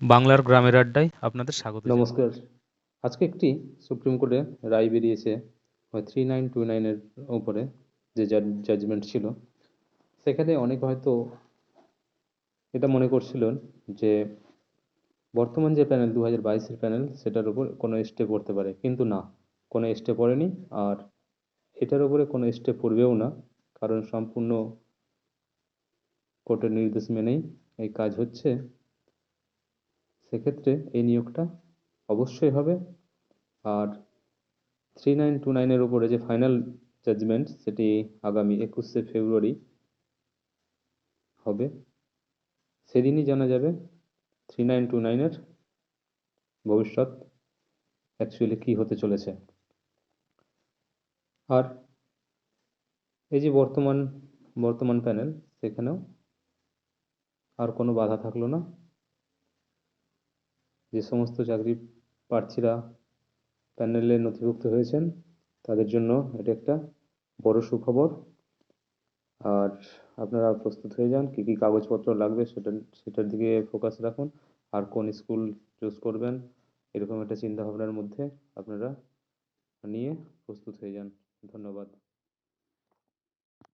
বাংলার গ্রামের আড্ডায় আপনাদের স্বাগত জানাই। নমস্কার। আজকে একটি সুপ্রিম কোর্টে রায় বেরিয়েছে 3929 এর উপরে, যে জাজমেন্ট ছিল সেখানে অনেক হয়তো এটা মনে করছিলেন যে বর্তমান যে প্যানেল 2022-এর প্যানেল সেটার উপর কোনো স্টে পড়তে পারে, কিন্তু না, কোনো স্টে পড়েনি। আর এটার উপরে কোনো স্টে পড়বেও না, কারণ সম্পূর্ণ কোর্টের নির্দেশ মেনেই এই কাজ হচ্ছে। সেক্ষেত্রে এই নিয়োগটা অবশ্যই হবে। আর 3929-এর উপরে যে ফাইনাল জাজমেন্ট সেটি আগামী 21শে ফেব্রুয়ারি হবে। সেদিনই জানা যাবে 3929-এর ভবিষ্যৎ অ্যাকচুয়ালি কি হতে চলেছে। আর এই যে বর্তমান প্যানেল, সেখানেও আর কোনো বাধা থাকলো না। যে সমস্ত চাকরি প্রার্থীরা প্যানেলে নথিভুক্ত হয়েছেন তাদের জন্য এটা একটা বড় সুখবর। আর আপনারা প্রস্তুত হয়ে যান, কি কি কাগজপত্র লাগবে সেটার দিকে ফোকাস রাখুন। আর কোন স্কুল চুজ করবেন এরকম একটা চিন্তা ভাবনার মধ্যে আপনারা নিয়ে প্রস্তুত হয়ে যান। ধন্যবাদ।